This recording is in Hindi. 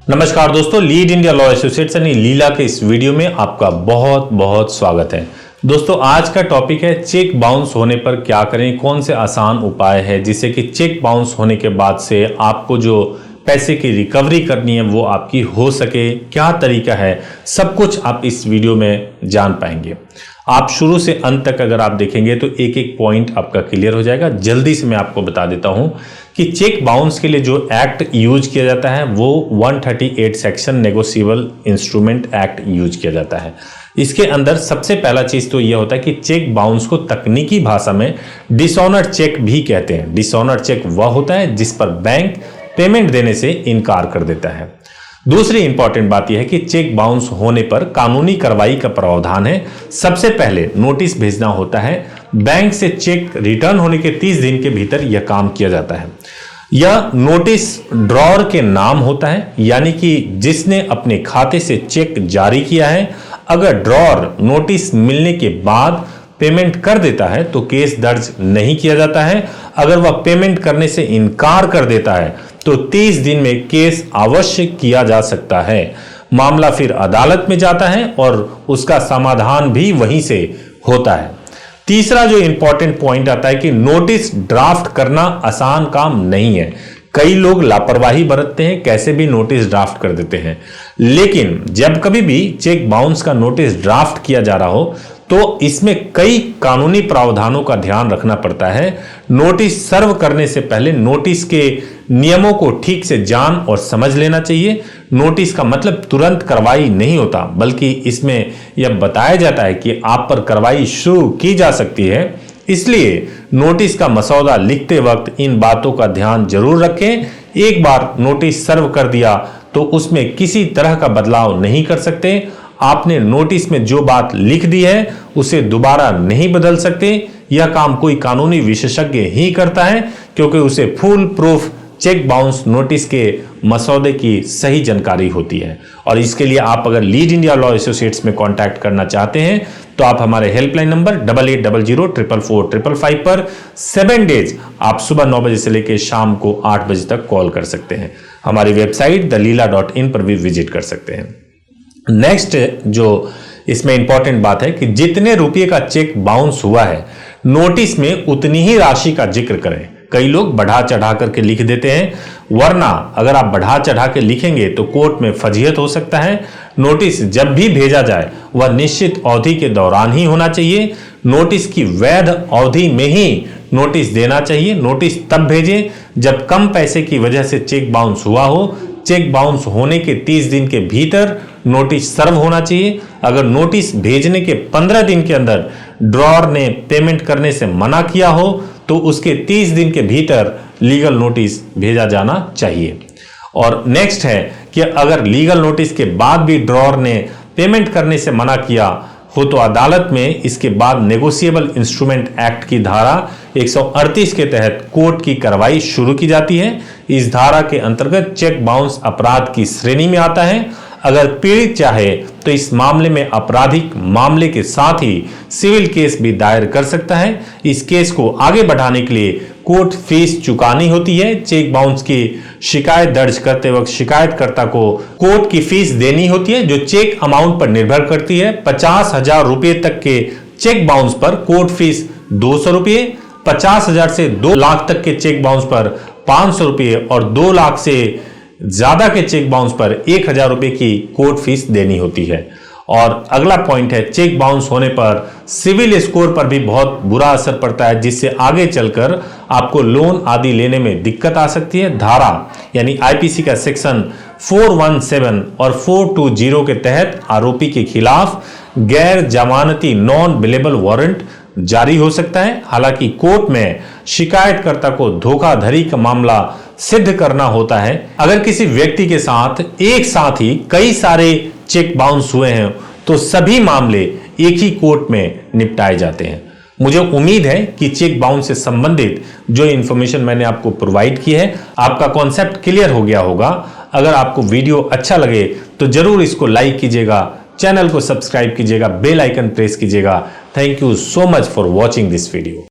नमस्कार दोस्तों, लीड इंडिया लॉ एसोसिएट्स यानी लीला के इस वीडियो में आपका बहुत बहुत स्वागत है। दोस्तों, आज का टॉपिक है चेक बाउंस होने पर क्या करें, कौन से आसान उपाय है जिससे कि चेक बाउंस होने के बाद से आपको जो पैसे की रिकवरी करनी है वो आपकी हो सके। क्या तरीका है, सब कुछ आप इस वीडियो में जान पाएंगे। आप शुरू से अंत तक अगर आप देखेंगे तो एक एक पॉइंट आपका क्लियर हो जाएगा। जल्दी से मैं आपको बता देता हूं कि चेक बाउंस के लिए जो एक्ट यूज किया जाता है वो 138 section negotiable instrument act use किया जाता है। इसके अंदर सबसे पहला चीज तो यह होता है कि चेक बाउंस को तकनीकी भाषा में डिसऑनर चेक भी कहते हैं। डिसऑनर चेक वह होता है जिस पर बैंक पेमेंट देने से इनकार कर देता है। दूसरी इंपॉर्टेंट बात यह है कि चेक बाउंस होने पर कानूनी कार्रवाई का प्रावधान है। सबसे पहले नोटिस भेजना होता है। बैंक से चेक रिटर्न होने के 30 दिन के भीतर यह काम किया जाता है। यह नोटिस ड्रॉअर के नाम होता है, यानी कि जिसने अपने खाते से चेक जारी किया है। अगर ड्रॉअर नोटिस मिलने के बाद पेमेंट कर देता है तो केस दर्ज नहीं किया जाता है। अगर वह पेमेंट करने से इनकार कर देता है तो 30 दिन में केस अवश्य किया जा सकता है। मामला फिर अदालत में जाता है और उसका समाधान भी वहीं से होता है। तीसरा जो इंपॉर्टेंट पॉइंट आता है कि नोटिस ड्राफ्ट करना आसान काम नहीं है। कई लोग लापरवाही बरतते हैं, कैसे भी नोटिस ड्राफ्ट कर देते हैं। लेकिन जब कभी भी चेक बाउंस का नोटिस ड्राफ्ट किया जा रहा हो तो इसमें कई कानूनी प्रावधानों का ध्यान रखना पड़ता है। नोटिस सर्व करने से पहले नोटिस के नियमों को ठीक से जान और समझ लेना चाहिए। नोटिस का मतलब तुरंत कार्रवाई नहीं होता, बल्कि इसमें यह बताया जाता है कि आप पर कार्रवाई शुरू की जा सकती है। इसलिए नोटिस का मसौदा लिखते वक्त इन बातों का ध्यान जरूर रखें। एक बार नोटिस सर्व कर दिया तो उसमें किसी तरह का बदलाव नहीं कर सकते। आपने नोटिस में जो बात लिख दी है उसे दोबारा नहीं बदल सकते। यह काम कोई कानूनी विशेषज्ञ ही करता है, क्योंकि उसे full proof cheque bounce notice के मसौदे की सही जानकारी होती है। और इसके लिए आप अगर लीड इंडिया लॉ एसोसिएट्स में कांटेक्ट करना चाहते हैं तो आप हमारे हेल्पलाइन नंबर 8800444555 पर 7 डेज आप सुबह 9 बजे से लेकर शाम को 8 बजे तक कॉल कर सकते हैं। हमारी वेबसाइट dalila.in पर भी विजिट कर सकते हैं। नेक्स्ट जो इसमें इंपॉर्टेंट बात है कि जितने रुपये का चेक बाउंस हुआ है नोटिस में उतनी ही राशि का जिक्र करें। कई लोग बढ़ा चढ़ा करके लिख देते हैं, वरना अगर आप बढ़ा चढ़ा के लिखेंगे तो कोर्ट में फजीहत हो सकता है। नोटिस जब भी भेजा जाए वह निश्चित अवधि के दौरान ही होना चाहिए। नोटिस की वैध अवधि में ही नोटिस देना चाहिए। नोटिस तब भेजें जब कम पैसे की वजह से चेक बाउंस हुआ हो। चेक बाउंस होने के 30 दिन के भीतर नोटिस सर्व होना चाहिए। अगर नोटिस भेजने के 15 दिन के अंदर ड्रॉअर ने पेमेंट करने से मना किया हो तो उसके 30 दिन के भीतर लीगल नोटिस भेजा जाना चाहिए। और नेक्स्ट है कि अगर लीगल नोटिस के बाद भी ड्रॉअर ने पेमेंट करने से मना किया हो तो अदालत में इसके बाद नेगोशिएबल इंस्ट्रूमेंट एक्ट की धारा 138 के तहत कोर्ट की कार्रवाई शुरू की जाती है। इस धारा के अंतर्गत चेक बाउंस अपराध की श्रेणी में आता है। अगर पीड़ित चाहे तो इस मामले में आपराधिक मामले के साथ ही सिविल केस भी दायर कर सकता है। इस केस को आगे बढ़ाने के लिए कोर्ट फीस चुकानी होती है। चेक बाउंस की शिकायत दर्ज करते वक्त शिकायतकर्ता को कोर्ट की फीस देनी होती है, जो चेक अमाउंट पर निर्भर करती है। 50,000 रुपए तक के चेक बाउंस पर कोर्ट फीस 200 रुपये, 50,000 से 2 लाख तक के चेक बाउंस पर 500 रुपये और 2 लाख से ज्यादा के चेक बाउंस पर 1,000 रुपए की कोर्ट फीस देनी होती है। और अगला पॉइंट है, चेक बाउंस होने पर सिविल स्कोर पर भी बहुत बुरा असर पड़ता है, जिससे आगे चलकर आपको लोन आदि लेने में दिक्कत आ सकती है। धारा यानी आईपीसी का सेक्शन 417 और 420 के तहत आरोपी के खिलाफ गैर जमानती नॉन बेलेबल वारंट जारी हो सकता है। हालांकि कोर्ट में शिकायतकर्ता को धोखाधड़ी का मामला सिद्ध करना होता है। अगर किसी व्यक्ति के साथ एक साथ ही कई सारे चेक बाउंस हुए हैं तो सभी मामले एक ही कोर्ट में निपटाए जाते हैं। मुझे उम्मीद है कि चेक बाउंस से संबंधित जो इंफॉर्मेशन मैंने आपको प्रोवाइड की है आपका कॉन्सेप्ट क्लियर हो गया होगा। अगर आपको वीडियो अच्छा लगे तो जरूर इसको लाइक कीजिएगा, चैनल को सब्सक्राइब कीजिएगा, बेल आइकन प्रेस कीजिएगा। Thank you so much for watching this video.